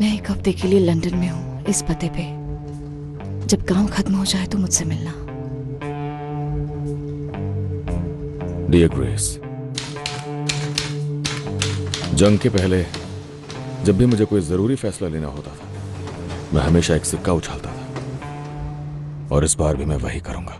मैं एक हफ्ते के लिए लंदन में हूँ, इस पते पे। जब काम खत्म हो जाए तो मुझसे मिलना। डियर ग्रेस, जंग के पहले जब भी मुझे कोई जरूरी फैसला लेना होता था, मैं हमेशा एक सिक्का उछालता था, और इस बार भी मैं वही करूंगा।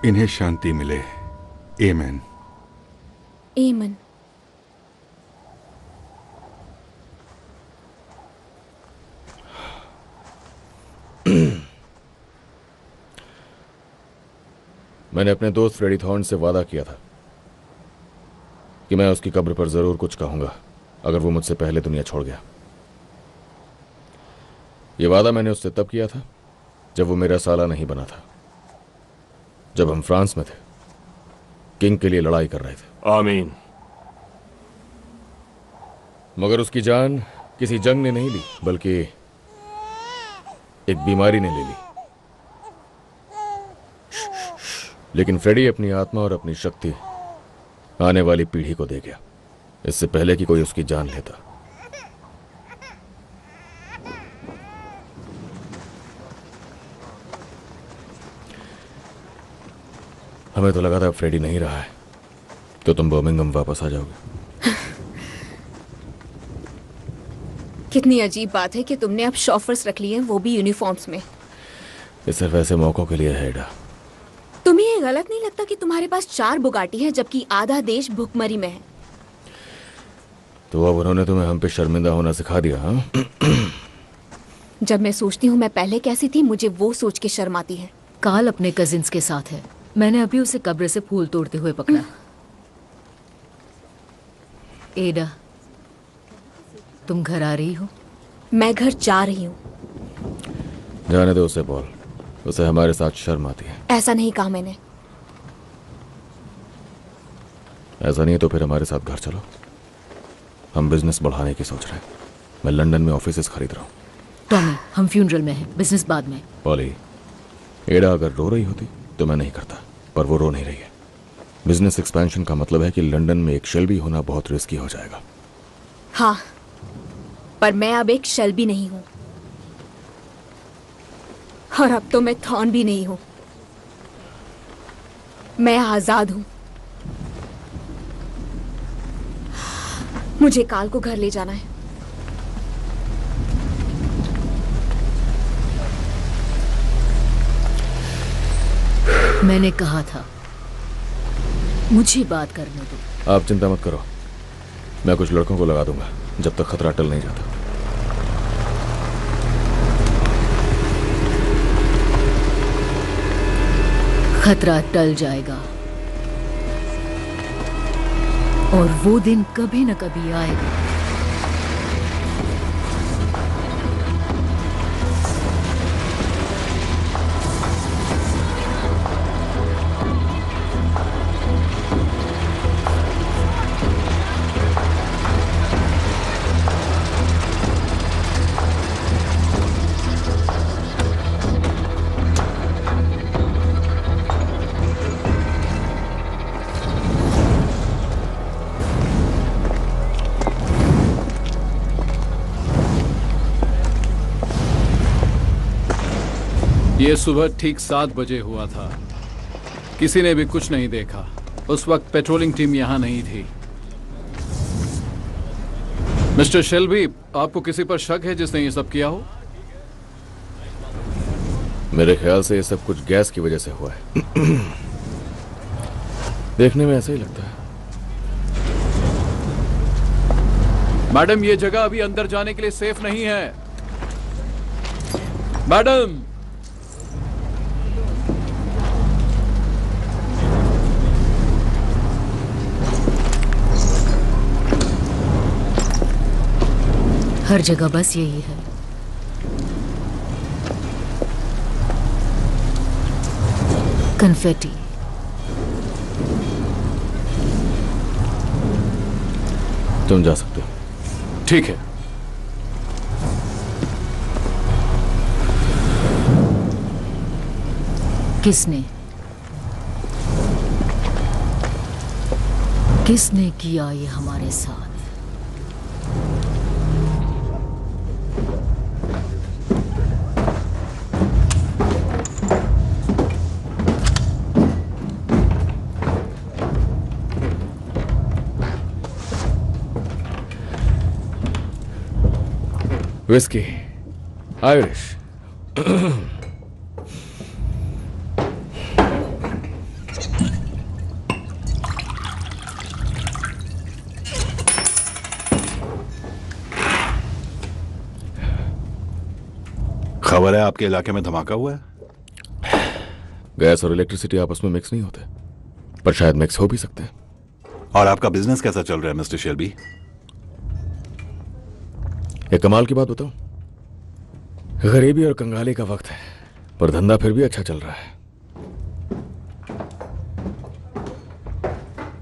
इन्हें शांति मिले। आमीन। आमीन। मैंने अपने दोस्त फ्रेडी थॉर्न से वादा किया था कि मैं उसकी कब्र पर जरूर कुछ कहूंगा अगर वो मुझसे पहले दुनिया छोड़ गया। ये वादा मैंने उससे तब किया था जब वो मेरा साला नहीं बना था, जब हम फ्रांस में थे, किंग के लिए लड़ाई कर रहे थे। आमीन। मगर उसकी जान किसी जंग ने नहीं ली, बल्कि एक बीमारी ने ले ली। लेकिन फ्रेडी अपनी आत्मा और अपनी शक्ति आने वाली पीढ़ी को दे गया, इससे पहले कि कोई उसकी जान लेता। हमें तो लगा था फ्रेडी नहीं रहा है तो तुम बर्मिंघम वापस आ जाओगे। कितनी अजीब बात है कि तुमने अब शॉफर्स रख लिए हैं, वो भी यूनिफॉर्म्स में। ये सिर्फ ऐसे मौकों के लिए है एडा। तुम्हें ये गलत नहीं लगता कि तुम्हारे पास 4 बुगाटी है जबकि आधा देश भुखमरी में है? तो अब उन्होंने तुम्हें हम पे शर्मिंदा होना सिखा दिया, हाँ? जब मैं सोचती हूँ मैं पहले कैसी थी, मुझे वो सोच के शर्म आती है। कार्ल अपने कजिन्स के साथ है। मैंने अभी उसे कब्र से फूल तोड़ते हुए पकड़ा। एडा, तुम घर आ रही हो? मैं घर जा रही हूँ। जाने दो उसे पॉल, उसे हमारे साथ शर्म आती है। ऐसा नहीं कहा मैंने। ऐसा नहीं है तो फिर हमारे साथ घर चलो। हम बिजनेस बढ़ाने की सोच रहे हैं। मैं लंदन में ऑफिसेस खरीद रहा हूँ। टॉमी, हम फ्यूनरल में हैं, बिजनेस बाद में। पॉली, एडा अगर रो रही होती तो मैं नहीं करता, पर वो रो नहीं रही है। बिजनेस एक्सपेंशन का मतलब है कि लंदन में एक शेल्बी होना बहुत रिस्की हो जाएगा। हाँ, पर मैं अब एक शेल्बी नहीं हूँ, और अब तो मैं थॉर्न भी नहीं हूँ। मैं आजाद हूं। मुझे काल को घर ले जाना है। मैंने कहा था मुझे बात करने दो। आप चिंता मत करो, मैं कुछ लड़कों को लगा दूंगा जब तक खतरा टल नहीं जाता। खतरा टल जाएगा और वो दिन कभी न कभी आएगा। ये सुबह ठीक 7 बजे हुआ था। किसी ने भी कुछ नहीं देखा। उस वक्त पेट्रोलिंग टीम यहां नहीं थी। मिस्टर शेल्बी, आपको किसी पर शक है जिसने ये सब किया हो? मेरे ख्याल से ये सब कुछ गैस की वजह से हुआ है। देखने में ऐसा ही लगता है। मैडम, ये जगह अभी अंदर जाने के लिए सेफ नहीं है। मैडम, हर जगह बस यही है। कन्फेटी। तुम जा सकते हो। ठीक है। किसने किया ये हमारे साथ? Whisky, Irish. खबर है आपके इलाके में धमाका हुआ है। गैस और इलेक्ट्रिसिटी आपस में मिक्स नहीं होते, पर शायद मिक्स हो भी सकते हैं। और आपका बिजनेस कैसा चल रहा है मिस्टर शेल्बी? एक कमाल की बात बताऊं, गरीबी और कंगाली का वक्त है, पर धंधा फिर भी अच्छा चल रहा है।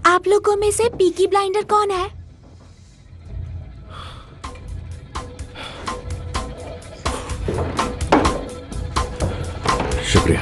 आप लोगों में से पीकी ब्लाइंडर कौन है? शुक्रिया।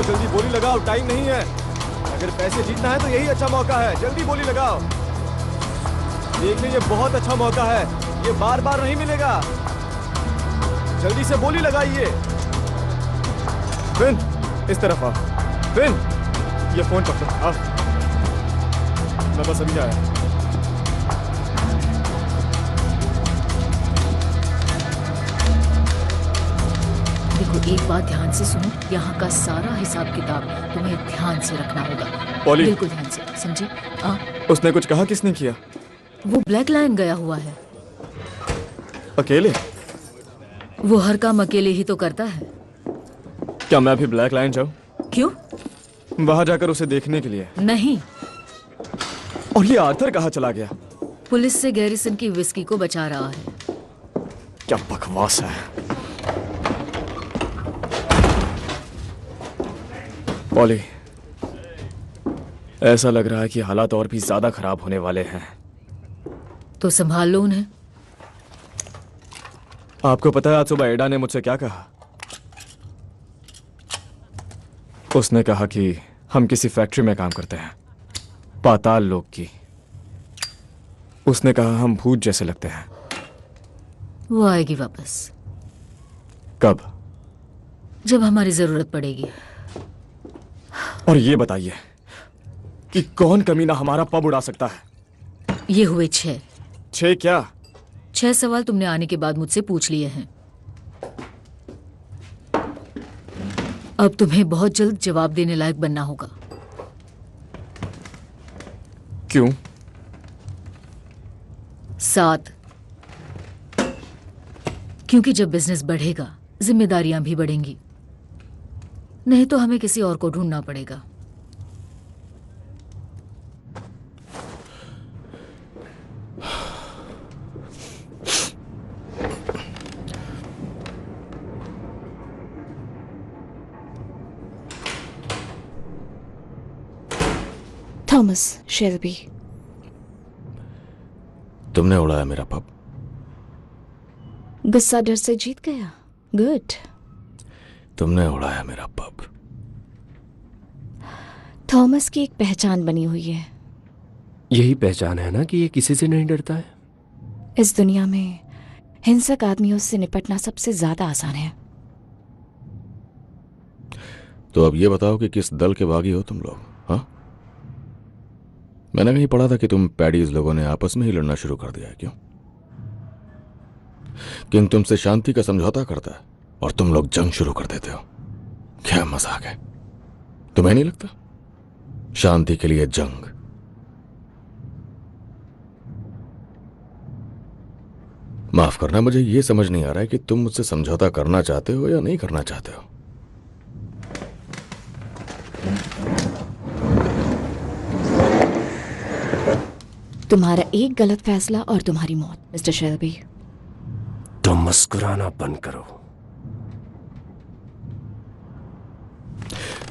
जल्दी बोली लगाओ, टाइम नहीं है। अगर पैसे जीतना है तो यही अच्छा मौका है। जल्दी बोली लगाओ। देख लीजिए, बहुत अच्छा मौका है, ये बार बार नहीं मिलेगा। जल्दी से बोली लगाइए। फिन, इस तरफ आओ। फिन, ये फोन पकड़ो। आओ, मैं बस अभी आया। देखो, एक बात ध्यान से सुनो, यहाँ का सारा हिसाब किताब तुम्हें ध्यान से रखना होगा। पॉली, बिल्कुल ध्यान से, समझे? उसने कुछ कहा? किसने किया? वो ब्लैक लायन गया हुआ है। अकेले? वो हर काम अकेले ही तो करता है। क्या मैं भी ब्लैक लाइन जाऊं? क्यों? वहां जाकर उसे देखने के लिए। नहीं, और ये आर्थर कहाँ चला गया? पुलिस से गैरिसन की विस्की को बचा रहा है। क्या बकवास है। पॉली, ऐसा लग रहा है कि हालात और भी ज्यादा खराब होने वाले हैं। तो संभाल लो उन्हें। आपको पता है आज सुबह एडा ने मुझसे क्या कहा? उसने कहा कि हम किसी फैक्ट्री में काम करते हैं, पाताल लोक की। उसने कहा हम भूत जैसे लगते हैं। वो आएगी वापस कब? जब हमारी जरूरत पड़ेगी। और ये बताइए कि कौन कमीना हमारा पब उड़ा सकता है? ये हुए 6। 6 क्या? 6 सवाल तुमने आने के बाद मुझसे पूछ लिए हैं। अब तुम्हें बहुत जल्द जवाब देने लायक बनना होगा। क्यों? 7, क्योंकि जब बिजनेस बढ़ेगा जिम्मेदारियां भी बढ़ेंगी, नहीं तो हमें किसी और को ढूंढना पड़ेगा। थॉमस शेल्बी, तुमने उड़ाया मेरा पब। गुस्सा डर से जीत गया। गुड। तुमने उड़ाया मेरा पब। थॉमस की एक पहचान बनी हुई है। यही पहचान है ना कि ये किसी से नहीं डरता है। इस दुनिया में हिंसक आदमियों से निपटना सबसे ज्यादा आसान है। तो अब ये बताओ कि किस दल के बागी हो तुम लोग? हाँ, मैंने कहीं पढ़ा था कि तुम पैडीज लोगों ने आपस में ही लड़ना शुरू कर दिया है। क्यों? किंग तुमसे शांति का समझौता करता है और तुम लोग जंग शुरू कर देते हो। क्या मजाक है? तुम्हें नहीं लगता शांति के लिए जंग? माफ करना, मुझे यह समझ नहीं आ रहा है कि तुम मुझसे समझौता करना चाहते हो या नहीं करना चाहते हो। तुम्हारा एक गलत फैसला और तुम्हारी मौत, मिस्टर शेल्बी। तो मुस्कुराना बंद करो।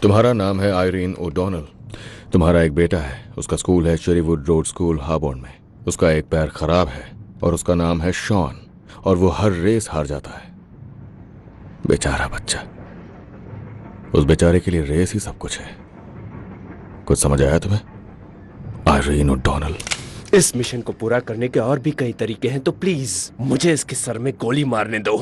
तुम्हारा नाम है आयरीन ओडोनल। तुम्हारा एक बेटा है, उसका स्कूल है शेरीवुड रोड स्कूल हार्बोर्न में। उसका एक पैर खराब है और उसका नाम है शॉन, और वो हर रेस हार जाता है। बेचारा बच्चा। उस बेचारे के लिए रेस ही सब कुछ है। कुछ समझ आया तुम्हें? आयरीन ओडोनल, इस मिशन को पूरा करने के और भी कई तरीके हैं, तो प्लीज मुझे इसके सर में गोली मारने दो।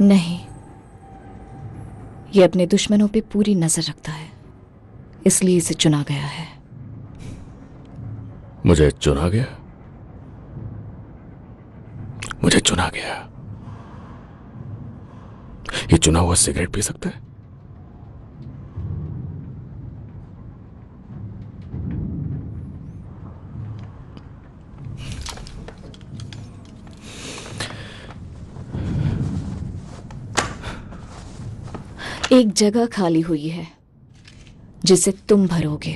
नहीं, ये अपने दुश्मनों पे पूरी नजर रखता है, इसलिए इसे चुना गया है। मुझे चुना गया? मुझे चुना गया? ये चुना हुआ सिगरेट पी सकता है? एक जगह खाली हुई है जिसे तुम भरोगे।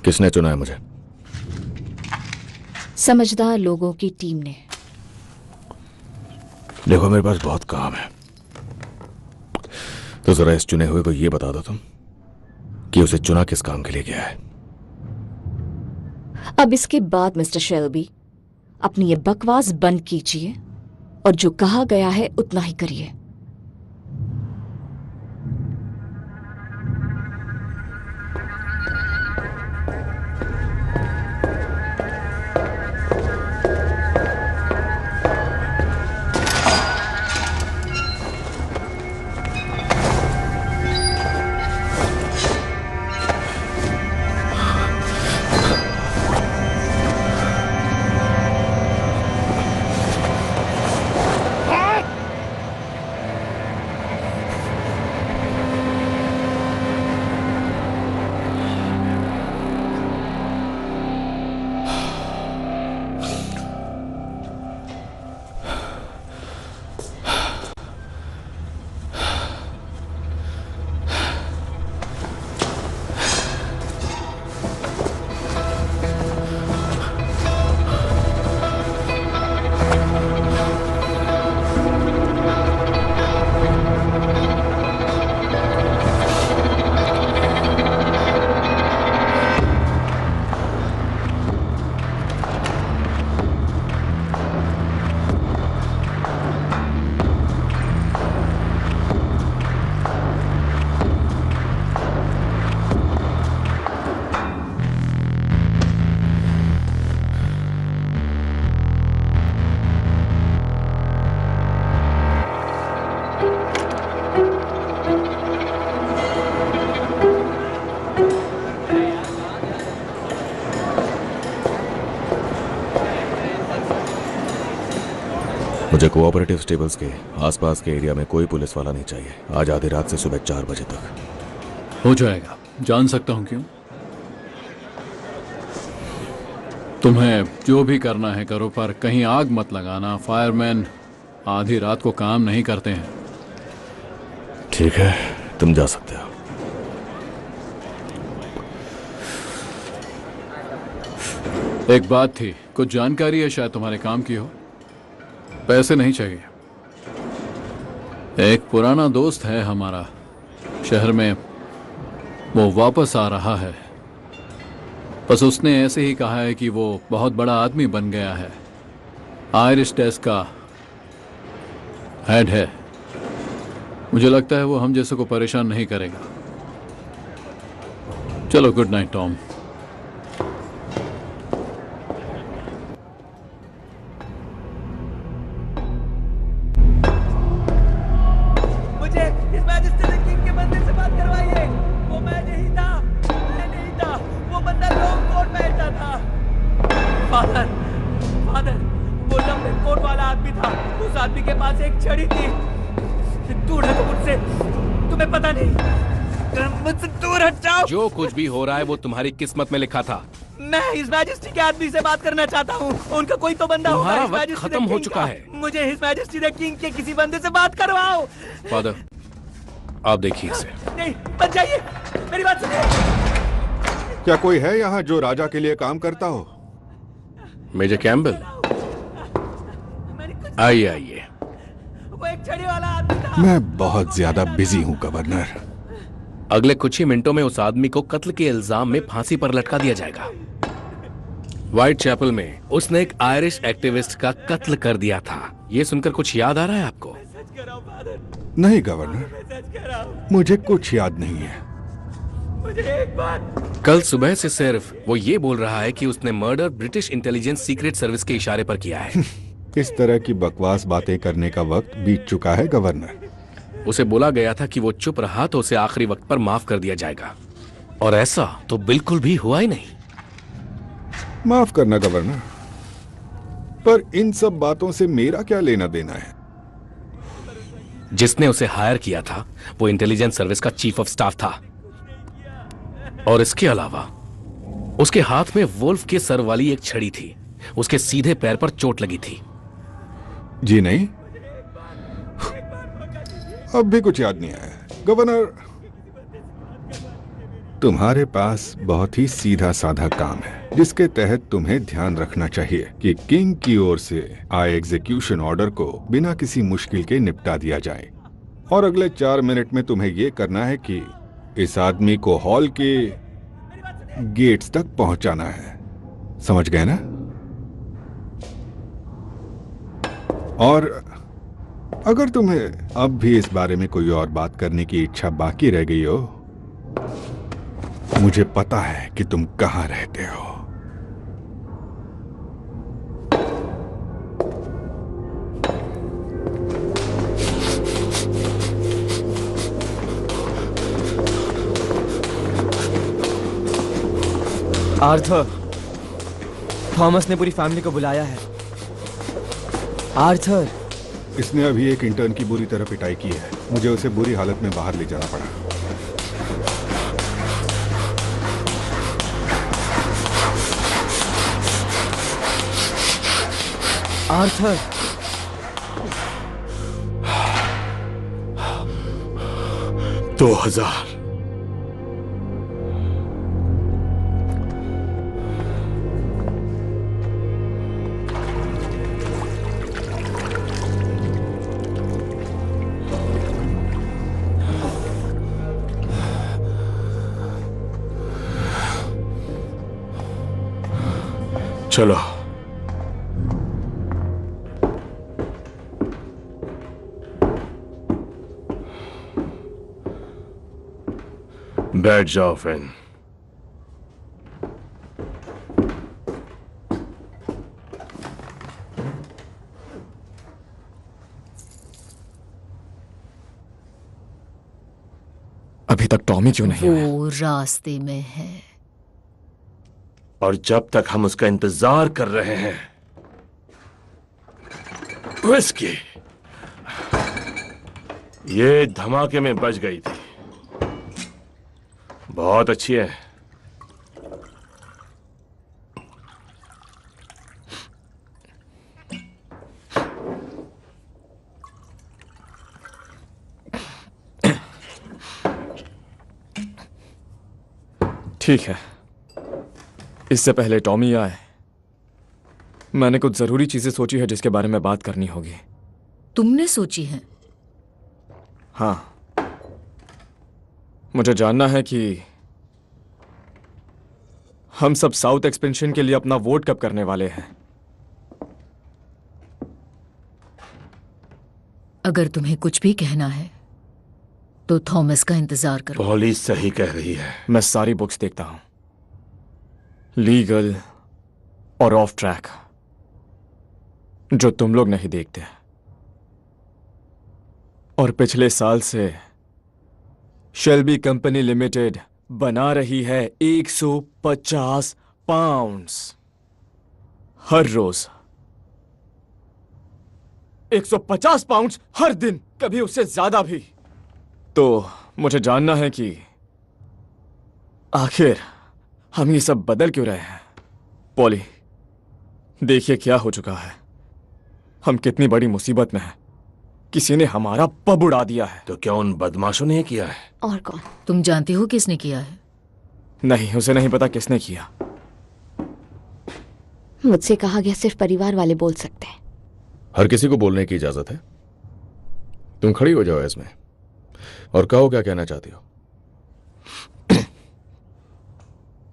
किसने चुना है मुझे? समझदार लोगों की टीम ने। देखो, मेरे पास बहुत काम है, तो जरा इस चुने हुए को यह बता दो तुम कि उसे चुना किस काम के लिए गया है। अब इसके बाद मिस्टर शेल्बी, अपनी ये बकवास बंद कीजिए और जो कहा गया है उतना ही करिए। मुझे कोऑपरेटिव स्टेबल्स के आसपास के एरिया में कोई पुलिस वाला नहीं चाहिए आज आधी रात से सुबह 4 बजे तक। हो जाएगा, जान सकता हूं क्यों? तुम्हें जो भी करना है करो, पर कहीं आग मत लगाना। फायरमैन आधी रात को काम नहीं करते हैं। ठीक है, तुम जा सकते हो। एक बात थी, कुछ जानकारी है, शायद तुम्हारे काम की हो। पैसे नहीं चाहिए। एक पुराना दोस्त है हमारा शहर में, वो वापस आ रहा है। बस उसने ऐसे ही कहा है कि वो बहुत बड़ा आदमी बन गया है, आयरिश डेस्क का हेड है। मुझे लगता है वो हम जैसे को परेशान नहीं करेगा। चलो, गुड नाइट टॉम। मुझे इस मैजिस्ट्रेट किंग के बंदे से बात करवाइए। वो मैं नहीं था, मैं नहीं था। वो बंदा लॉन्ग कोट पहनता था। फादर, फादर, वो लंबे कोट वाला आदमी था। उस आदमी के पास एक छड़ी थी। दूर हटो मुझसे, तुम्हें पता नहीं। मुझसे दूर हट जाओ। जो कुछ भी हो रहा है वो तुम्हारी किस्मत में लिखा था। मैं इस मैजेस्टी के आदमी से बात करना चाहता हूँ। उनका कोई तो बंदा होगा। तुम्हारा इस वक्त मैजेस्टी खत्म द हो किंग चुका का। है। मुझे इस मैजेस्टी द किंग के किसी बंदे से बात करवाओ। फादर, आप देखिए इसे। नहीं, बच जाइए, मेरी बात सुनिए। क्या कोई है यहाँ जो राजा के लिए काम करता हो? मेजर कैम्बल, आइए आइए। वो एक छड़ी वाला आदमी था। मैं बहुत ज्यादा बिजी हूँ गवर्नर। अगले कुछ ही मिनटों में उस आदमी को कत्ल के इल्जाम में फांसी पर लटका दिया जाएगा। व्हाइट चैपल में उसने एक आयरिश एक्टिविस्ट का कत्ल कर दिया था। ये सुनकर कुछ याद आ रहा है आपको? नहीं गवर्नर, मुझे कुछ याद नहीं है। मुझे एक बात। कल सुबह से सिर्फ वो ये बोल रहा है कि उसने murder British intelligence secret service के इशारे पर किया है। इस तरह की बकवास बातें करने का वक्त बीत चुका है गवर्नर। उसे बोला गया था कि वो चुप रहा तो उसे आखिरी वक्त पर माफ कर दिया जाएगा, और ऐसा तो बिल्कुल भी हुआ ही नहीं। माफ करना गवर्नर, पर इन सब बातों से मेरा क्या लेना देना है? जिसने उसे हायर किया था वो इंटेलिजेंस सर्विस का चीफ ऑफ स्टाफ था, और इसके अलावा उसके हाथ में वुल्फ के सर वाली एक छड़ी थी। उसके सीधे पैर पर चोट लगी थी। जी नहीं, अब भी कुछ याद नहीं आया गवर्नर। तुम्हारे पास बहुत ही सीधा साधा काम है जिसके तहत तुम्हें ध्यान रखना चाहिए कि किंग की ओर से आए एग्जीक्यूशन ऑर्डर को बिना किसी मुश्किल के निपटा दिया जाए। और अगले 4 मिनट में तुम्हें यह करना है कि इस आदमी को हॉल के गेट्स तक पहुंचाना है। समझ गए ना? और अगर तुम्हें अब भी इस बारे में कोई और बात करने की इच्छा बाकी रह गई हो, मुझे पता है कि तुम कहां रहते हो। आर्थर, थॉमस ने पूरी फैमिली को बुलाया है। आर्थर, इसने अभी एक इंटर्न की बुरी तरह पिटाई की है। मुझे उसे बुरी हालत में बाहर ले जाना पड़ा। आर्थर, 2000। चलो, बैठ जाओ फ्रेंड। अभी तक टॉमी क्यों नहीं आया? वो रास्ते में है। और जब तक हम उसका इंतजार कर रहे हैं विस्की ये धमाके में बच गई थी। बहुत अच्छी है। ठीक है, इससे पहले टॉमी आए, मैंने कुछ जरूरी चीजें सोची है जिसके बारे में बात करनी होगी। तुमने सोची है? हाँ, मुझे जानना है कि हम सब साउथ एक्सपेंशन के लिए अपना वोट कब करने वाले हैं। अगर तुम्हें कुछ भी कहना है तो थॉमस का इंतजार करो। पॉली सही कह रही है। मैं सारी बुक्स देखता हूं, लीगल और ऑफ ट्रैक, जो तुम लोग नहीं देखते। और पिछले साल से शेल्बी कंपनी लिमिटेड बना रही है 150 पाउंड्स हर रोज। 150 पाउंड्स हर दिन, कभी उससे ज्यादा भी। तो मुझे जानना है कि आखिर हम ये सब बदल क्यों रहे हैं। पॉली, देखिए क्या हो चुका है। हम कितनी बड़ी मुसीबत में हैं। किसी ने हमारा पब उड़ा दिया है। तो क्या उन बदमाशों ने किया है? और कौन? तुम जानते हो किसने किया है? नहीं, उसे नहीं पता किसने किया। मुझसे कहा गया सिर्फ परिवार वाले बोल सकते हैं। हर किसी को बोलने की इजाजत है। तुम खड़ी हो जाओ इसमें और कहो क्या कहना चाहती हो।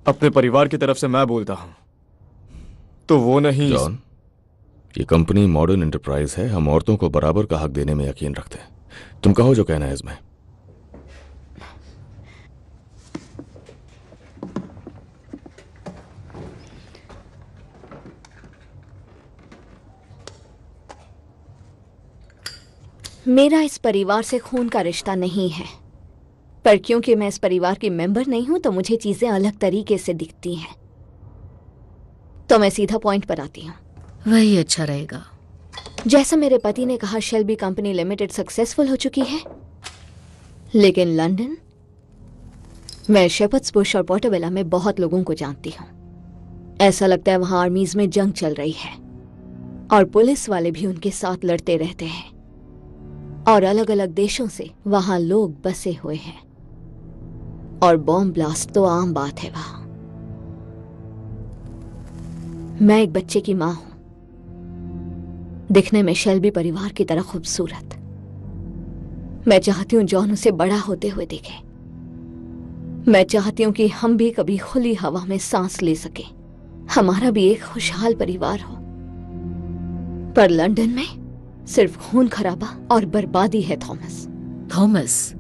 अपने परिवार की तरफ से मैं बोलता हूं तो वो नहीं। जॉन, ये कंपनी मॉडर्न एंटरप्राइज है। हम औरतों को बराबर का हक देने में यकीन रखते हैं। तुम कहो जो कहना है इसमें। मेरा इस परिवार से खून का रिश्ता नहीं है, पर क्योंकि मैं इस परिवार की मेंबर नहीं हूं तो मुझे चीजें अलग तरीके से दिखती हैं। तो मैं सीधा पॉइंट पर आती हूं। वही अच्छा रहेगा। जैसा मेरे पति ने कहा, शेल्बी कंपनी लिमिटेड सक्सेसफुल हो चुकी है, लेकिन लंदन, मैं शेपर्ड्स बुश और पोर्टोबेला में बहुत लोगों को जानती हूं। ऐसा लगता है वहां आर्मीज में जंग चल रही है और पुलिस वाले भी उनके साथ लड़ते रहते हैं, और अलग अलग देशों से वहां लोग बसे हुए हैं, और बॉम्ब ब्लास्ट तो आम बात है वहां। मैं एक बच्चे की मां हूं, दिखने में शेल्बी परिवार की तरह खूबसूरत। मैं चाहती हूं जॉन उसे बड़ा होते हुए देखे। मैं चाहती हूं कि हम भी कभी खुली हवा में सांस ले सके, हमारा भी एक खुशहाल परिवार हो। पर लंदन में सिर्फ खून खराबा और बर्बादी है। थॉमस,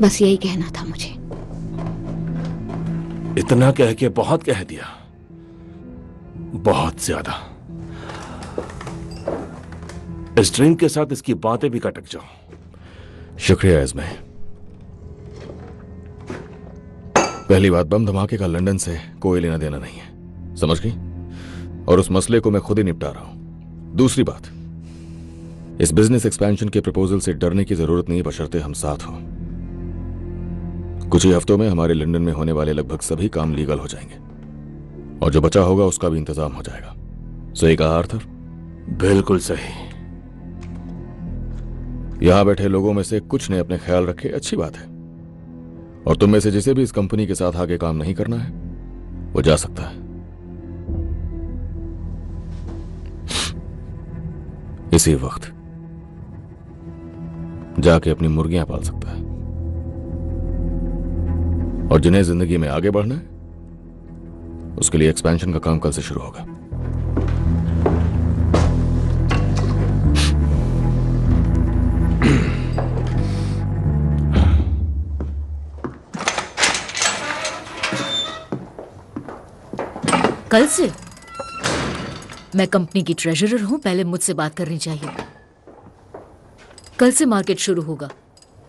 बस यही कहना था मुझे। इतना कह के बहुत कह दिया, बहुत ज्यादा। इस ड्रिंक के साथ इसकी बातें भी कटक जाओ। शुक्रिया इस्मे। पहली बात, बम धमाके का लंदन से कोई लेना देना नहीं है, समझ गई? और उस मसले को मैं खुद ही निपटा रहा हूं। दूसरी बात, इस बिजनेस एक्सपेंशन के प्रपोजल से डरने की जरूरत नहीं, बशर्ते हम साथ हों। कुछ ही हफ्तों में हमारे लंदन में होने वाले लगभग सभी काम लीगल हो जाएंगे, और जो बचा होगा उसका भी इंतजाम हो जाएगा। सही कहा आर्थर? बिल्कुल सही। यहां बैठे लोगों में से कुछ ने अपने ख्याल रखे, अच्छी बात है। और तुम में से जिसे भी इस कंपनी के साथ आगे काम नहीं करना है वो जा सकता है। इसी वक्त जाके अपनी मुर्गियां पाल सकता है। और जिन्हें जिंदगी में आगे बढ़ना है उसके लिए एक्सपेंशन का काम कल से शुरू होगा। कल से? मैं कंपनी की ट्रेजरर हूं, पहले मुझसे बात करनी चाहिए। कल से मार्केट शुरू होगा।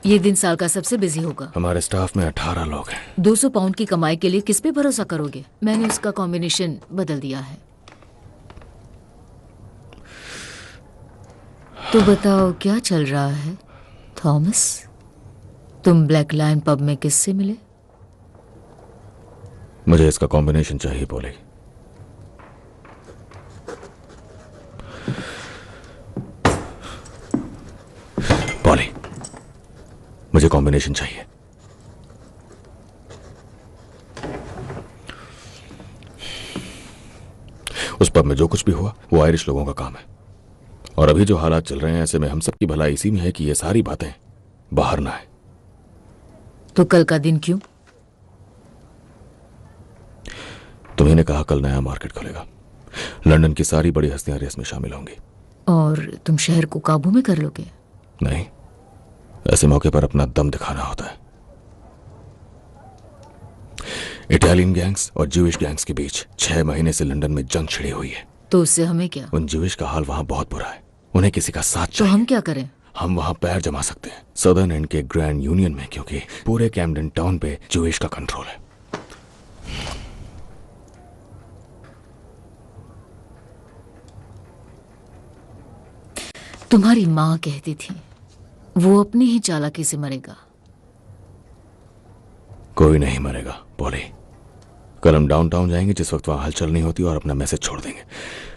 ये दिन साल का सबसे बिजी होगा। हमारे स्टाफ में 18 लोग हैं। 200 पाउंड की कमाई के लिए किस पे भरोसा करोगे? मैंने उसका कॉम्बिनेशन बदल दिया है। तो बताओ क्या चल रहा है थॉमस? तुम ब्लैक लायन पब में किससे मिले? मुझे इसका कॉम्बिनेशन चाहिए पॉली। पॉली, मुझे कॉम्बिनेशन चाहिए। उस पब में जो कुछ भी हुआ वो आयरिश लोगों का काम है, और अभी जो हालात चल रहे हैं ऐसे में हम सबकी भलाई इसी में है कि ये सारी बातें बाहर ना आए। तो कल का दिन क्यों? तुम्ही ने कहा कल नया मार्केट खुलेगा, लंदन की सारी बड़ी हस्तियां रेस में शामिल होंगी। और तुम शहर को काबू में कर लोगे? नहीं, ऐसे मौके पर अपना दम दिखाना होता है। इटालियन गैंग्स और ज्यूइश गैंग्स के बीच 6 महीने से लंदन में जंग छिड़ी हुई है। तो उससे हमें क्या? उन ज्यूइश का हाल वहां बहुत बुरा है, उन्हें किसी का साथ तो चाहिए। हम क्या करें? हम वहां पैर जमा सकते हैं सदर्न एंड के ग्रैंड यूनियन में, क्योंकि पूरे कैम्पडन टाउन पे ज्यूइश का कंट्रोल है। तुम्हारी माँ कहती थी वो अपनी ही चालाकी से मरेगा। कोई नहीं मरेगा पॉली। कल हम डाउनटाउन जाएंगे जिस वक्त वहां हलचल नहीं होती और अपना मैसेज छोड़ देंगे।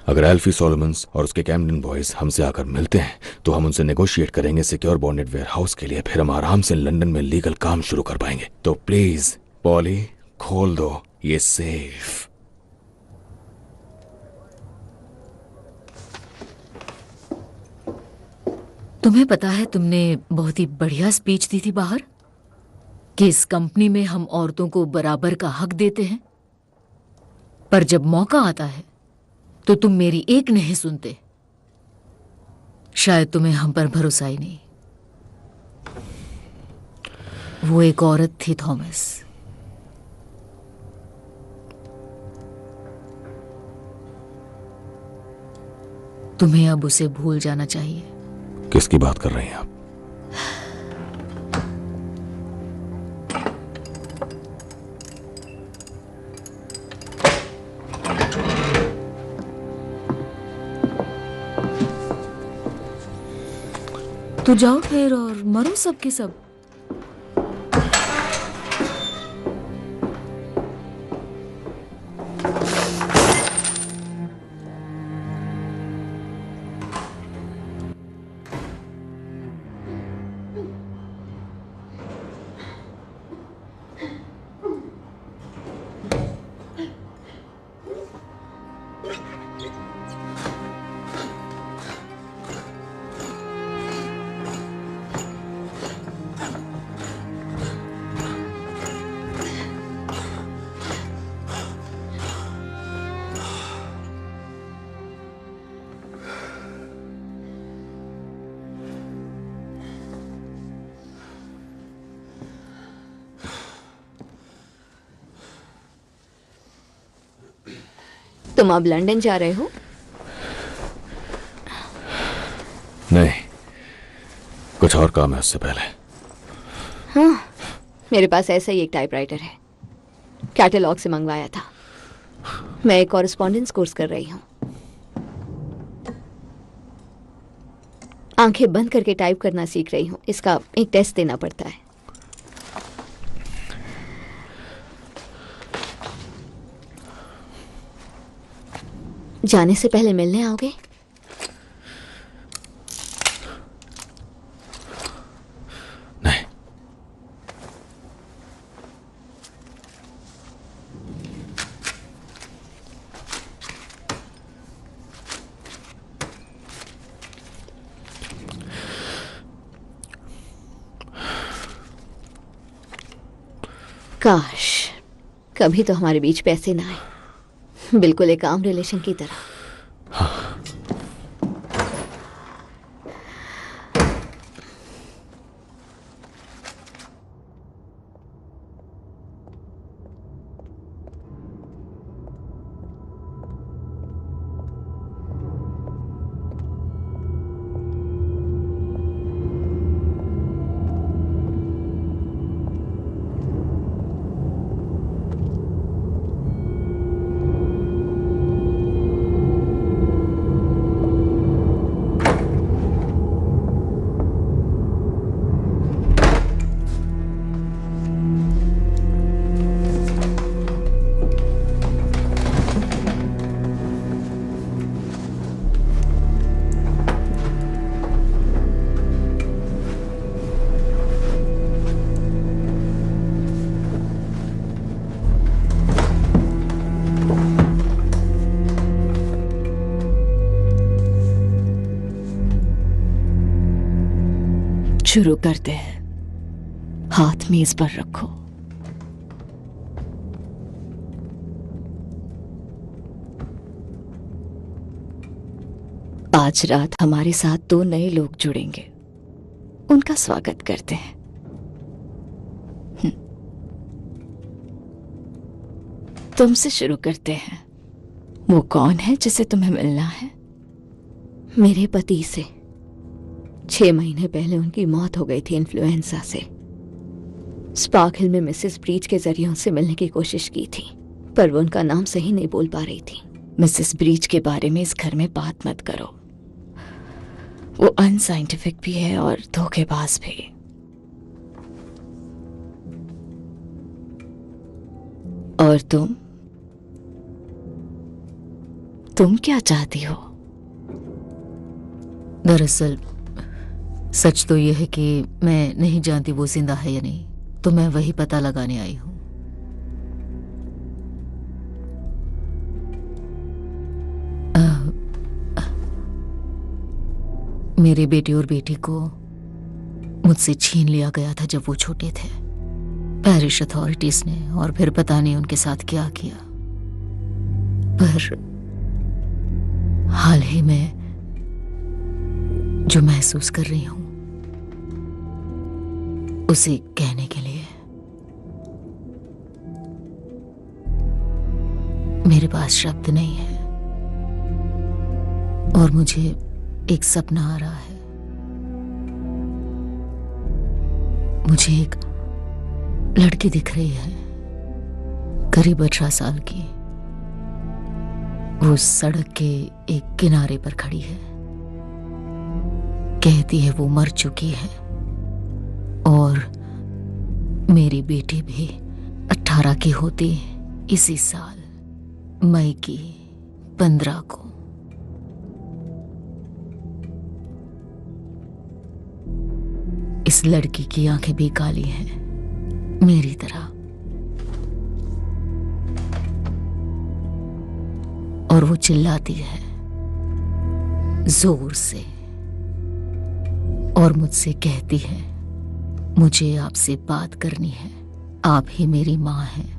अगर एल्फी सोलोमन्स और उसके कैम्पडन बॉयज हमसे आकर मिलते हैं तो हम उनसे नेगोशिएट करेंगे सिक्योर बॉन्डेड वेयरहाउस के लिए, फिर हम आराम से लंदन में लीगल काम शुरू कर पाएंगे। तो प्लीज पॉली, खोल दो ये सेफ। तुम्हें पता है तुमने बहुत ही बढ़िया स्पीच दी थी बाहर कि इस कंपनी में हम औरतों को बराबर का हक देते हैं, पर जब मौका आता है तो तुम मेरी एक नहीं सुनते। शायद तुम्हें हम पर भरोसा ही नहीं। वो एक औरत थी थॉमस। तुम्हें अब उसे भूल जाना चाहिए। किसकी बात कर रही हैं आप? तो जाओ फिर और मरो सब के सब। तुम अब लंदन जा रहे हो? नहीं, कुछ और काम है उससे पहले। हाँ, मेरे पास ऐसा ही एक टाइपराइटर है, कैटलॉग से मंगवाया था। मैं एक कॉरेस्पॉन्डेंस कोर्स कर रही हूँ। आंखें बंद करके टाइप करना सीख रही हूँ। इसका एक टेस्ट देना पड़ता है। जाने से पहले मिलने आओगे? नहीं। काश कभी तो हमारे बीच पैसे ना आए, बिल्कुल एक आम रिलेशन की तरह। शुरू करते हैं। हाथ मेज पर रखो। आज रात हमारे साथ 2 नए लोग जुड़ेंगे। उनका स्वागत करते हैं। तुमसे शुरू करते हैं। वो कौन है जिसे तुम्हें मिलना है? मेरे पति से। 6 महीने पहले उनकी मौत हो गई थी इन्फ्लुएंजा से। स्पार्क हिल में मिसेस ब्रीच के जरिए उनसे मिलने की कोशिश की थी, पर वो उनका नाम सही नहीं बोल पा रही थी। मिसेस ब्रीच के बारे में इस घर में बात मत करो। वो अनसाइंटिफिक भी है और धोखेबाज भी। और तुम क्या चाहती हो? दरअसल सच तो यह है कि मैं नहीं जानती वो जिंदा है या नहीं, तो मैं वही पता लगाने आई हूं। मेरे बेटे और बेटी को मुझसे छीन लिया गया था जब वो छोटे थे, पेरिश अथॉरिटीज ने, और फिर पता नहीं उनके साथ क्या किया। पर हाल ही में जो महसूस कर रही हूं उसे कहने के लिए मेरे पास शब्द नहीं है। और मुझे एक सपना आ रहा है। मुझे एक लड़की दिख रही है, करीब 18 साल की। वो सड़क के एक किनारे पर खड़ी है। कहती है वो मर चुकी है और मेरी बेटी भी 18 की होती इसी साल मई की 15 को। इस लड़की की आंखें भी काली हैं, मेरी तरह, और वो चिल्लाती है जोर से और मुझसे कहती है मुझे आपसे बात करनी है, आप ही मेरी मां हैं।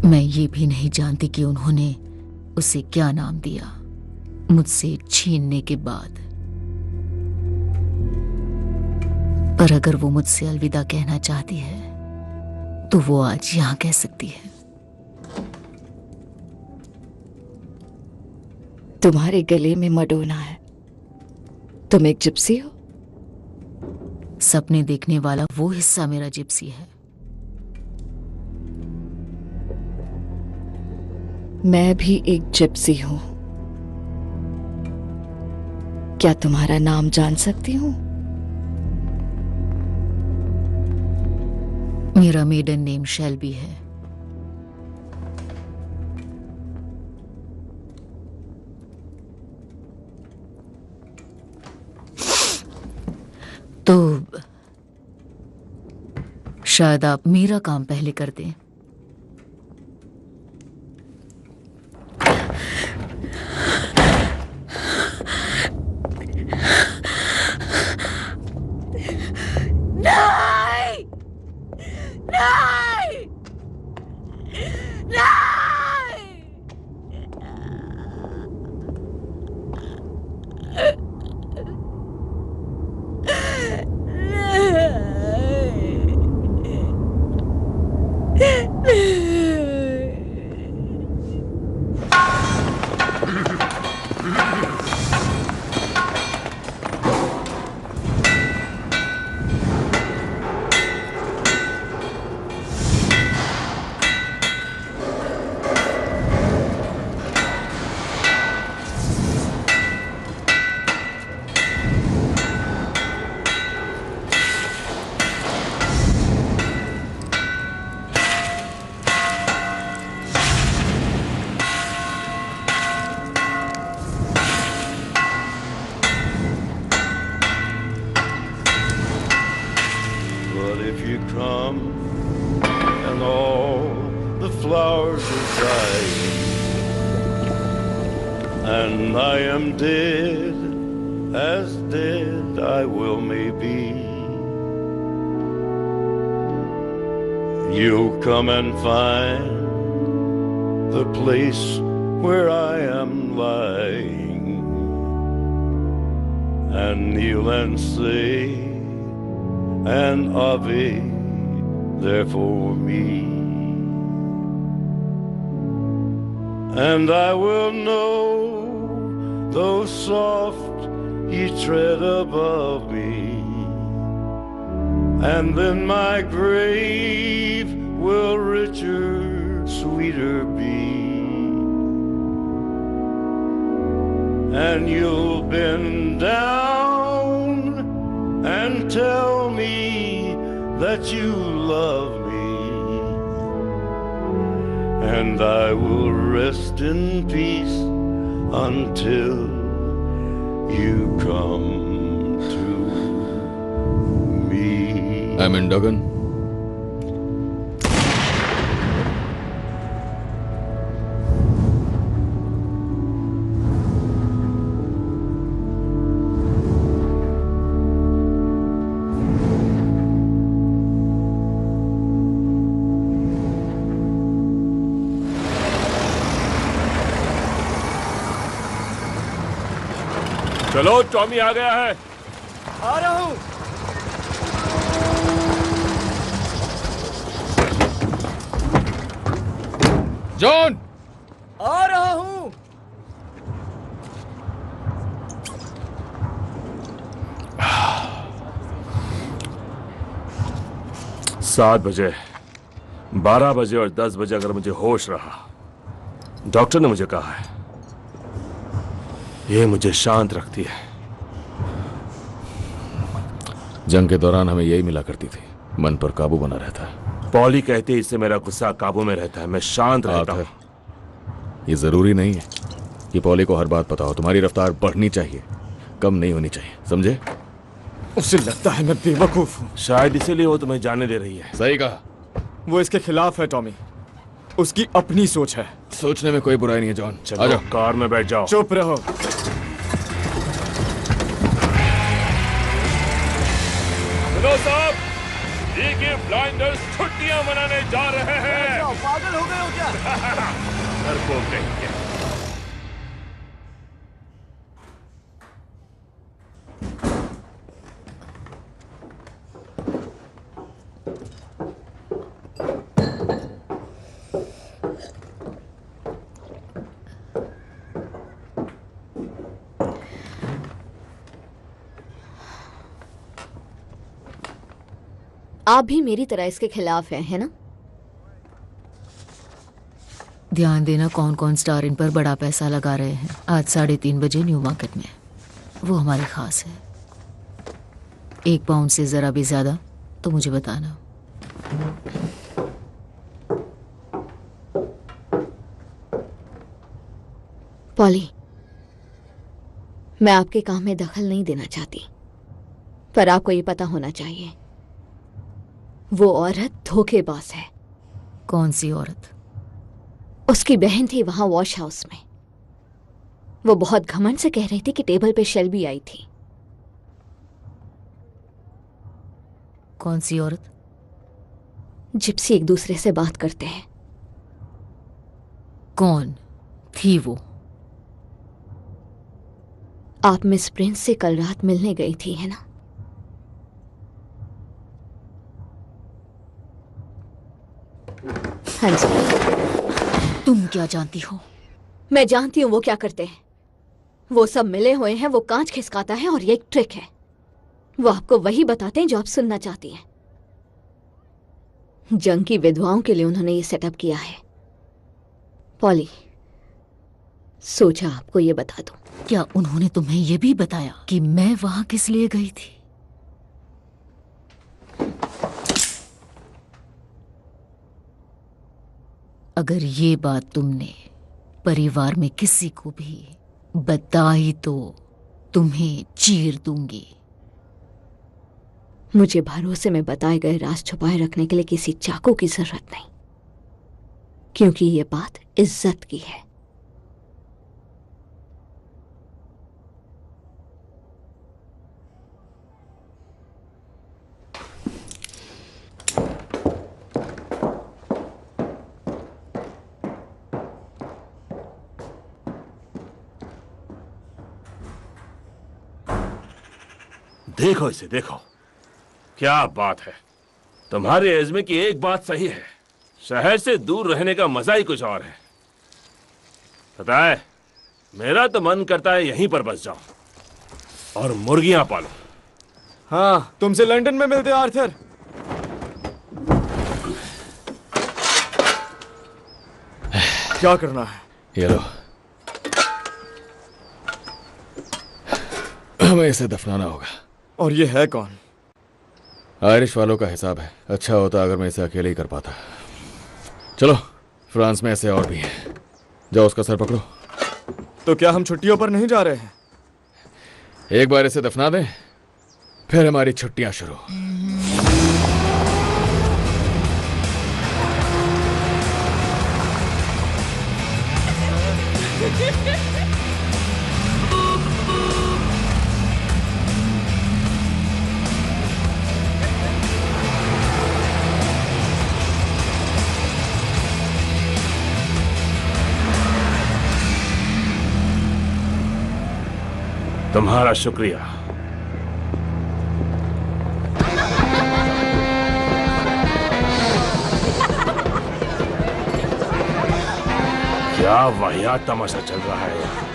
मैं ये भी नहीं जानती कि उन्होंने उसे क्या नाम दिया मुझसे छीनने के बाद। पर अगर वो मुझसे अलविदा कहना चाहती है तो वो आज यहां कह सकती है। तुम्हारे गले में मडोना है। तुम एक जिप्सी हो? सपने देखने वाला वो हिस्सा मेरा जिप्सी है। मैं भी एक जिप्सी हूं। क्या तुम्हारा नाम जान सकती हूं? मेरा मेडन नेम शेल्बी है। तो शायद आप मेरा काम पहले कर दें। नहीं! नहीं! But if you come and all the flowers are dying, and I am dead, as dead I will may be. You'll come and find the place where I am lying, and kneel and say an Ave there for me. And I will know, though soft ye tread above me, and then my grave will richer, sweeter be. And you'll bend down and tell me that you love me, and I will rest in peace until you come to me. I'm in Duggan. चलो, Tommy आ गया है। आ रहा हूं। John, आ रहा हूं। 7 बजे, 12 बजे और 10 बजे अगर मुझे होश रहा, डॉक्टर ने मुझे कहा है, ये मुझे शांत रखती है। जंग के दौरान हमें यही मिला करती थी, मन पर काबू बना रहता है। पॉली कहती है इससे मेरा गुस्सा काबू में रहता है, मैं शांत रहता हूं। ये जरूरी नहीं है कि पॉली को हर बात पता हो। तुम्हारी रफ्तार बढ़नी चाहिए, कम नहीं होनी चाहिए, समझे? उसे लगता है मैं बेवकूफ हूँ। शायद इसीलिए वो तुम्हें जाने दे रही है। सही कहा। वो इसके खिलाफ है टॉमी, उसकी अपनी सोच है। सोचने में कोई बुराई नहीं है जॉन। आ जाओ, कार में बैठ जाओ। चुप रहो। साहब, ये ब्लाइंडर्स छुट्टियां मनाने जा रहे हैं। पागल हो गए हो क्या? डरपोक कहेंगे। आप भी मेरी तरह इसके खिलाफ हैं, है ना? ध्यान देना कौन कौन स्टार इन पर बड़ा पैसा लगा रहे हैं। आज 3:30 बजे न्यू मार्केट में, वो हमारे खास है। 1 पाउंड से जरा भी ज्यादा तो मुझे बताना। पॉली, मैं आपके काम में दखल नहीं देना चाहती, पर आपको ये पता होना चाहिए, वो औरत धोखेबाज है। कौन सी औरत? उसकी बहन थी वहां वॉश हाउस में। वो बहुत घमंड से कह रही थी कि टेबल पे शेल्बी आई थी। कौन सी औरत? जिप्सी एक दूसरे से बात करते हैं। कौन थी वो? आप मिस प्रिंस से कल रात मिलने गई थी, है ना? हाँ जी। तुम क्या जानती हो? मैं जानती हूं वो क्या करते हैं। वो सब मिले हुए हैं, वो कांच खिसकाता है और ये एक ट्रिक है। वो आपको वही बताते हैं जो आप सुनना चाहती हैं। जंग की विधवाओं के लिए उन्होंने ये सेटअप किया है। पॉली, सोचा आपको ये बता दूं। क्या उन्होंने तुम्हें ये भी बताया कि मैं वहां किस लिए गई थी? अगर ये बात तुमने परिवार में किसी को भी बताई तो तुम्हें चीर दूंगी। मुझे भरोसे में बताए गए राज छुपाए रखने के लिए किसी चाकू की जरूरत नहीं, क्योंकि ये बात इज्जत की है। देखो इसे, देखो क्या बात है। तुम्हारे एज़्मे की एक बात सही है, शहर से दूर रहने का मजा ही कुछ और है। पता है, मेरा तो मन करता है यहीं पर बस जाऊं और मुर्गियां पालूं। हाँ, तुमसे लंदन में मिलते आर्थर। क्या करना है? ये लो, हमें इसे दफनाना होगा। और ये है कौन? आयरिश वालों का हिसाब है। अच्छा होता अगर मैं इसे अकेले ही कर पाता। चलो, फ्रांस में ऐसे और भी हैं। जाओ उसका सर पकड़ो। तो क्या हम छुट्टियों पर नहीं जा रहे हैं? एक बार इसे दफना दें, फिर हमारी छुट्टियां शुरू। तुम्हारा शुक्रिया। क्या वाहियात तमाशा चल रहा है यहाँ।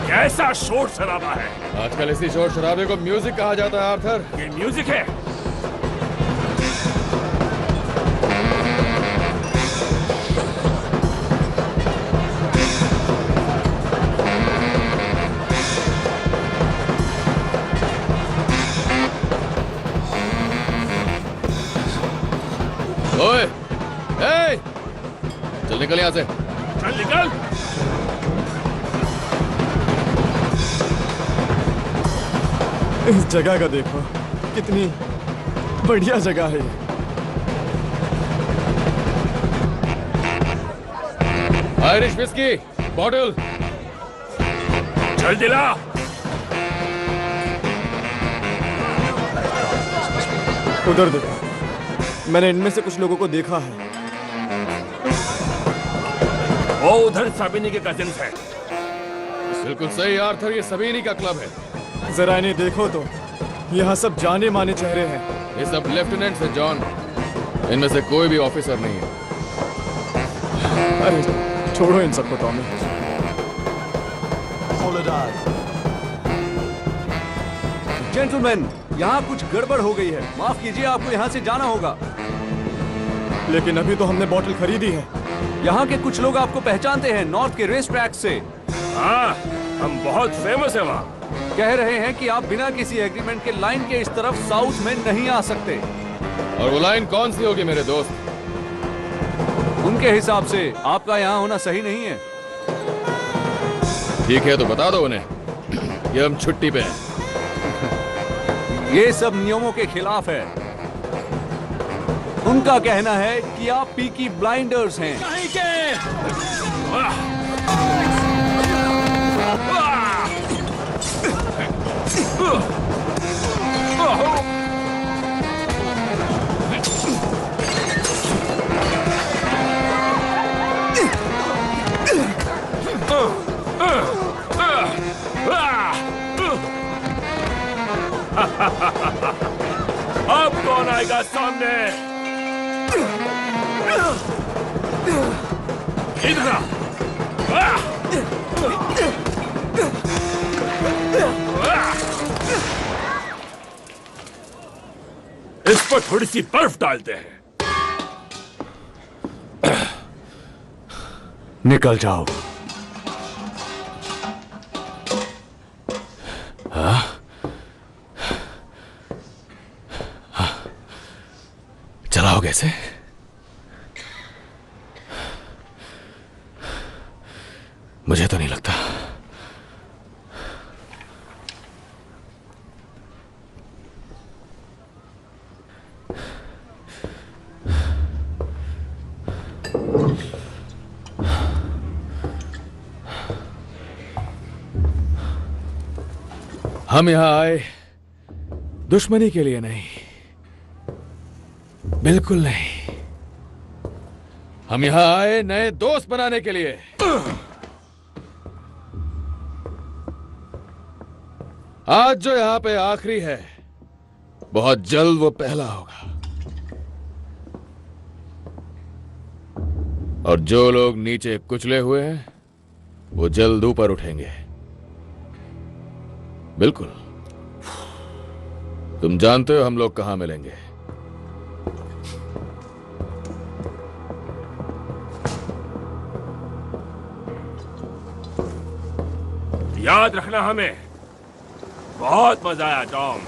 कैसा शोर शराबा है। आजकल इसी शोर शराबे को म्यूजिक कहा जाता है आर्थर। ये म्यूजिक है। ओए, ए, चल निकल यहाँ से। चल निकल। इस जगह का देखो, कितनी बढ़िया जगह है ये। Irish whisky bottle. चल दिला। उधर देखो, मैंने इनमें से कुछ लोगों को देखा है। वो उधर साबिनी के कजिन्स हैं। बिल्कुल सही आर्थर, ये सबीनी का क्लब है। जरा इन्हें देखो तो, यहाँ सब जाने माने चेहरे हैं। ये सब लेफ्टिनेंट्स हैं जॉन, इनमें से कोई भी ऑफिसर नहीं है। अरे छोड़ो इन सबको टॉमी। जेंटलमैन, यहाँ कुछ गड़बड़ हो गई है। माफ कीजिए, आपको यहाँ से जाना होगा। लेकिन अभी तो हमने बोतल खरीदी है। यहाँ के कुछ लोग आपको पहचानते हैं, नॉर्थ के रेस ट्रैक से। हाँ, हम बहुत फेमस है वहाँ। कह रहे हैं कि आप बिना किसी एग्रीमेंट के लाइन के इस तरफ साउथ में नहीं आ सकते। और वो लाइन कौन सी होगी मेरे दोस्त? उनके हिसाब से आपका यहाँ होना सही नहीं है। ठीक है, तो बता दो उन्हें कि हम छुट्टी पे हैं। ये सब नियमों के खिलाफ है। उनका कहना है कि आप पीकी ब्लाइंडर्स हैं। अब कौन आएगा सामने? इधर आ। इस पर थोड़ी सी बर्फ डालते हैं। निकल जाओ। चलाओ कैसे? मुझे तो नहीं लगता। हम यहां आए दुश्मनी के लिए नहीं, बिल्कुल नहीं। हम यहां आए नए दोस्त बनाने के लिए। आज जो यहां पे आखिरी है, बहुत जल्द वो पहला होगा। और जो लोग नीचे कुचले हुए हैं, वो जल्द ऊपर उठेंगे। बिल्कुल। तुम जानते हो हम लोग कहां मिलेंगे। याद रखना, हमें बहुत मजा आया टॉम।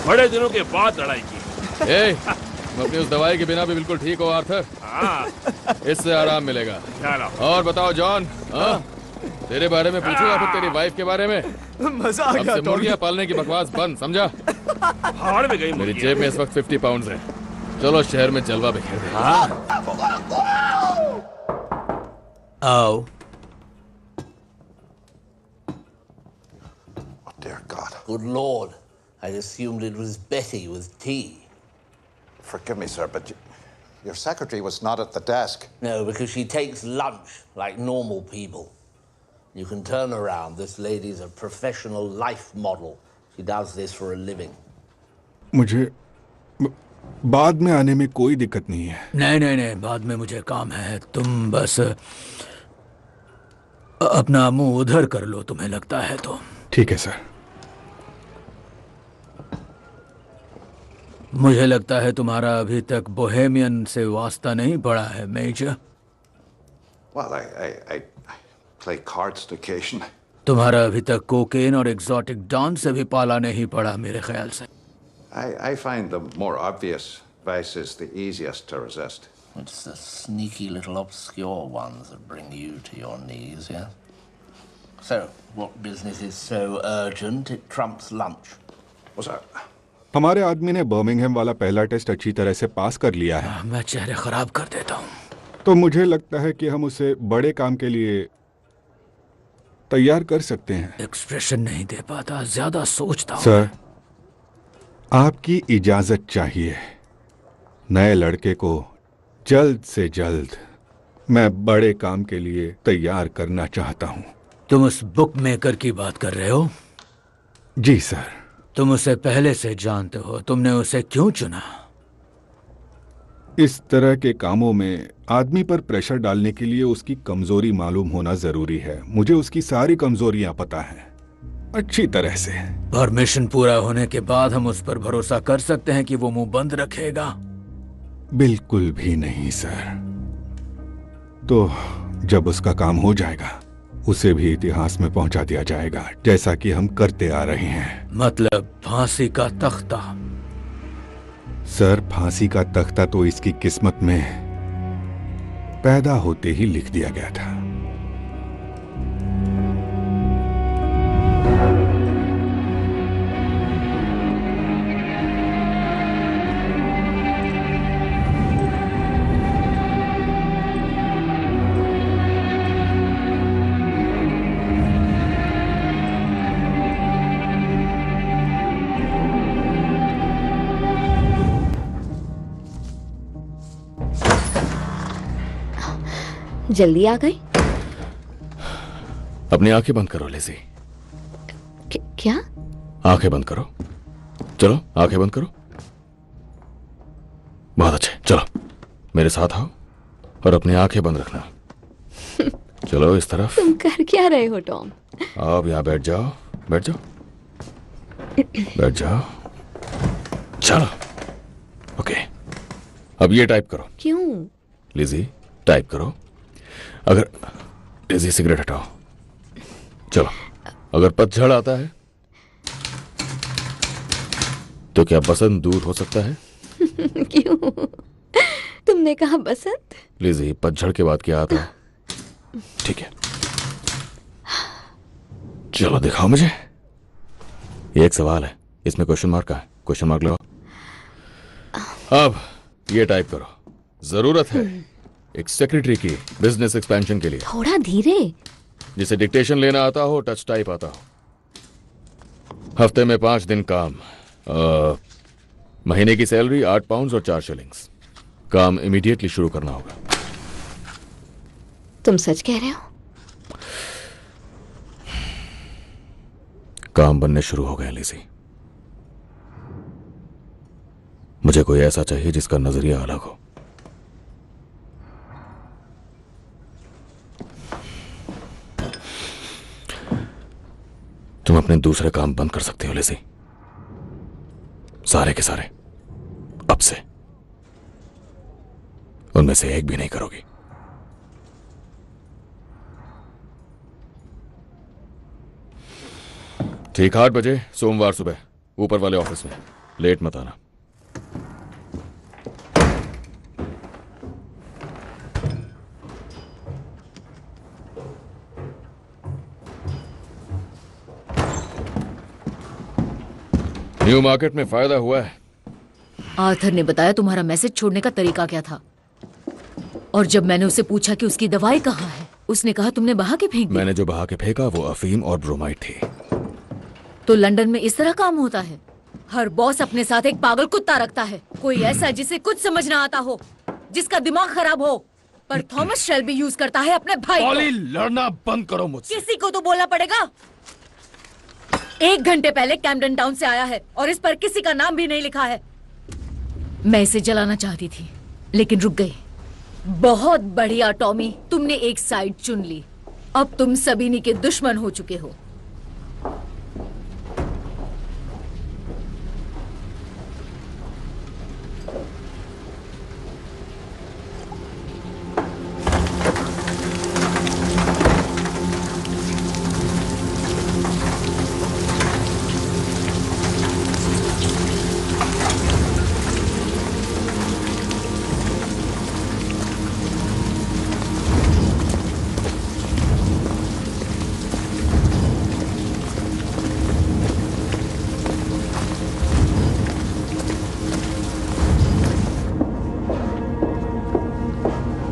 बड़े दिनों के बाद लड़ाई की। तुम अपनी उस दवाई के बिना भी बिल्कुल ठीक हो आर्थर। हाँ। इससे आराम मिलेगा। चलो। और बताओ जॉन, तेरे बारे में पूछूंगा, फिर तेरी वाइफ के बारे में। मजा आ गया। अब से मुर्गियां पालने की बकवास बंद, समझा? हाड़ में गई मेरी जेब में इस वक्त 50 पाउंड है। चलो शहर में जलवा बिखेर दे। आओ। Dear God. Good Lord, I assumed it was Betty with tea. Forgive me, sir, but your secretary was not at the desk. No, because she takes lunch like normal people. You can turn around. This lady's a professional life model. She does this for a living. मुझे बाद में आने में कोई दिक्कत नहीं है। नहीं, बाद में मुझे काम है। तुम बस अपना मुंह उधर कर लो, तुम्हें लगता है तो। ठीक है सर। मुझे लगता है तुम्हारा अभी तक बोहेमियन से वास्ता नहीं पड़ा है, major. Well, I play cards occasionally. तुम्हारा अभी तक कोकेन और एग्जॉटिक डांस से भी पाला नहीं पड़ा, मेरे ख्याल से। I find the more obvious vices the easiest to resist. It's the sneaky little obscure ones that bring you to your knees, yeah? So, what business is so urgent it trumps lunch? What's that? हमारे आदमी ने Birmingham वाला पहला test अच्छी तरह से पास कर लिया है। मैं चेहरे खराब कर देता हूँ। तो मुझे लगता है कि हम उसे बड़े काम के लिए तैयार कर सकते हैं। एक्सप्रेशन नहीं दे पाता, ज्यादा सोचता हूँ। सर, आपकी इजाजत चाहिए। नए लड़के को जल्द से जल्द मैं बड़े काम के लिए तैयार करना चाहता हूँ। तुम उस बुक मेकर की बात कर रहे हो? जी सर। तुम उसे पहले से जानते हो, तुमने उसे क्यों चुना? इस तरह के कामों में आदमी पर प्रेशर डालने के लिए उसकी कमजोरी मालूम होना जरूरी है। मुझे उसकी सारी कमजोरियां पता हैं, अच्छी तरह से। परमिशन पूरा होने के बाद हम उस पर भरोसा कर सकते हैं कि वो मुंह बंद रखेगा? बिल्कुल भी नहीं सर। तो जब उसका काम हो जाएगा, उसे भी इतिहास में पहुंचा दिया जाएगा, जैसा कि हम करते आ रहे हैं। मतलब फांसी का तख्ता? सर, फांसी का तख्ता तो इसकी किस्मत में पैदा होते ही लिख दिया गया था। जल्दी आ गई? अपनी आंखें बंद करो लेज़ी। क्या? आंखें बंद करो। चलो आंखें बंद करो। बहुत अच्छे, चलो मेरे साथ आओ और अपनी आंखें बंद रखना। चलो इस तरफ। तुम कर क्या रहे हो टॉम? आप यहाँ बैठ जाओ, बैठ जाओ, बैठ जाओ। चलो ओके, अब ये टाइप करो। क्यों? लिज़ी टाइप करो। अगर लिज़ी सिगरेट हटाओ। चलो, अगर पतझड़ आता है तो क्या बसंत दूर हो सकता है? क्यों? तुमने कहा बसंत? लिज़ी, पतझड़ के बाद क्या आता है? ठीक है, चलो दिखाओ मुझे। ये एक सवाल है, इसमें क्वेश्चन मार्क का है। क्वेश्चन मार्क लगाओ। अब ये टाइप करो। जरूरत है एक सेक्रेटरी की बिजनेस एक्सपेंशन के लिए। थोड़ा धीरे। जिसे डिक्टेशन लेना आता हो, टच टाइप आता हो। हफ्ते में 5 दिन काम, महीने की सैलरी 8 पाउंड और 4 शिलिंग्स। काम इमीडिएटली शुरू करना होगा। तुम सच कह रहे हो? काम बनने शुरू हो गए लिज़ी। मुझे कोई ऐसा चाहिए जिसका नजरिया अलग हो। तुम अपने दूसरे काम बंद कर सकते हो लिज़ी, सारे के सारे, अब से। उनमें से एक भी नहीं करोगी। ठीक 8 बजे सोमवार सुबह ऊपर वाले ऑफिस में। लेट मत आना। न्यू मार्केट में फायदा हुआ है। आर्थर ने बताया तुम्हारा मैसेज छोड़ने का तरीका क्या था, और जब मैंने उसे पूछा कि उसकी दवाई कहाँ है, उसने कहा तुमने बहा के फेंक दी। मैंने जो बहा के फेंका वो अफीम और ब्रोमाइड थी। तो लंदन में इस तरह काम होता है? हर बॉस अपने साथ एक पागल कुत्ता रखता है, कोई ऐसा जिसे कुछ समझ ना आता हो, जिसका दिमाग खराब हो। पर थॉमस शेल्बी यूज करता है अपने भाई को। लड़ना बंद करो मुझसे। किसी को तो बोलना पड़ेगा। 1 घंटे पहले कैम्पटन टाउन से आया है और इस पर किसी का नाम भी नहीं लिखा है। मैं इसे जलाना चाहती थी लेकिन रुक गई। बहुत बढ़िया टॉमी, तुमने एक साइड चुन ली। अब तुम सबीनी के दुश्मन हो चुके हो।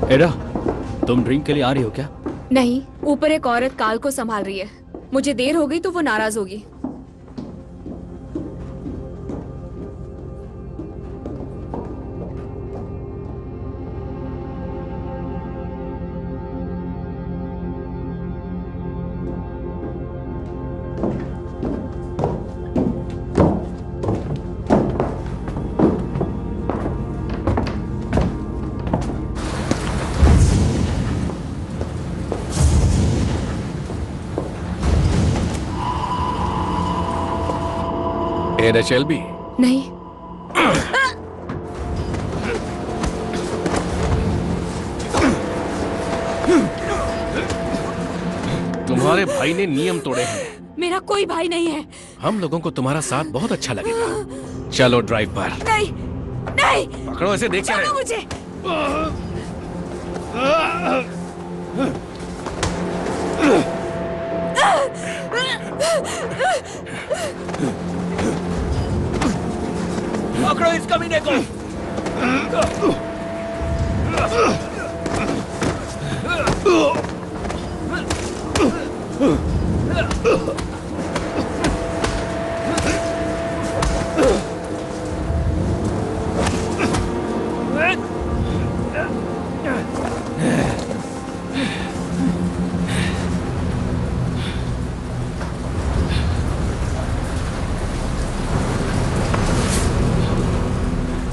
एडा, तुम ड्रिंक के लिए आ रही हो क्या? नहीं, ऊपर एक औरत काल को संभाल रही है। मुझे देर हो गई तो वो नाराज होगी। एडा शेल्बी? नहीं। तुम्हारे भाई ने नियम तोड़े हैं। मेरा कोई भाई नहीं है। हम लोगों को तुम्हारा साथ बहुत अच्छा लगेगा। चलो ड्राइव पर। नहीं, नहीं। पकड़ो इसे, देख क्या रहे हो? मुझे। पकड़ो इस कमीने को।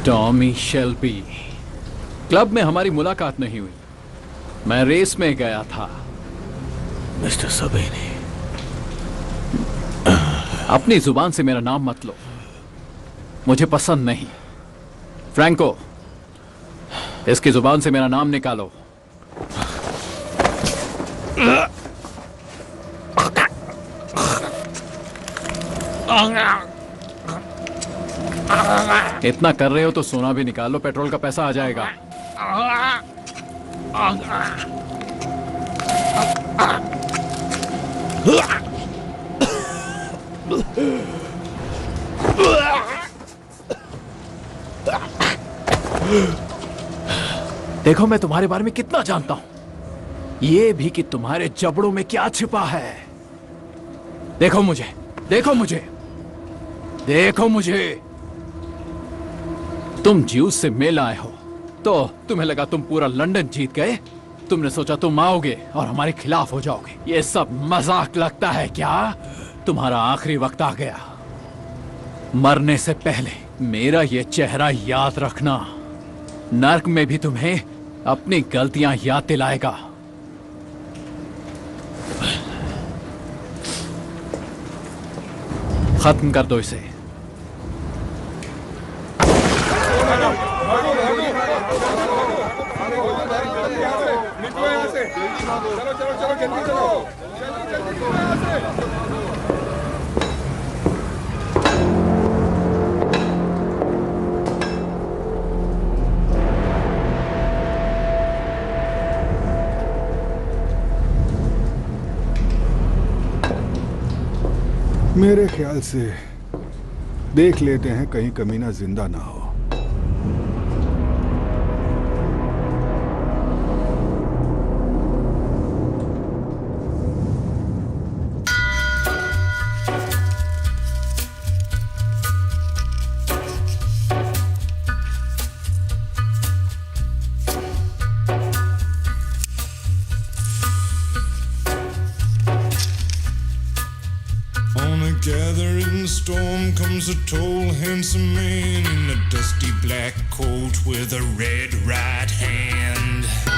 टॉमी शेल्बी, क्लब में हमारी मुलाकात नहीं हुई। मैं रेस में गया था। मिस्टर सबीनी, अपनी जुबान से मेरा नाम मत लो, मुझे पसंद नहीं। फ्रैंको, इसकी जुबान से मेरा नाम निकालो। इतना कर रहे हो तो सोना भी निकाल लो, पेट्रोल का पैसा आ जाएगा। देखो मैं तुम्हारे बारे में कितना जानता हूं, ये भी कि तुम्हारे जबड़ों में क्या छिपा है। देखो मुझे, देखो मुझे। देखो मुझे। तुम ज्यूस से मेल आए हो तो तुम्हें लगा तुम पूरा लंदन जीत गए। तुमने सोचा तुम आओगे और हमारे खिलाफ हो जाओगे। ये सब मजाक लगता है क्या? तुम्हारा आखिरी वक्त आ गया। मरने से पहले मेरा ये चेहरा याद रखना। नर्क में भी तुम्हें अपनी गलतियां याद दिलाएगा। खत्म कर दो इसे। मेरे ख्याल से देख लेते हैं कहीं कमीना जिंदा ना हो। Gathering storm comes a tall, handsome man in a dusty black coat with a red right hand.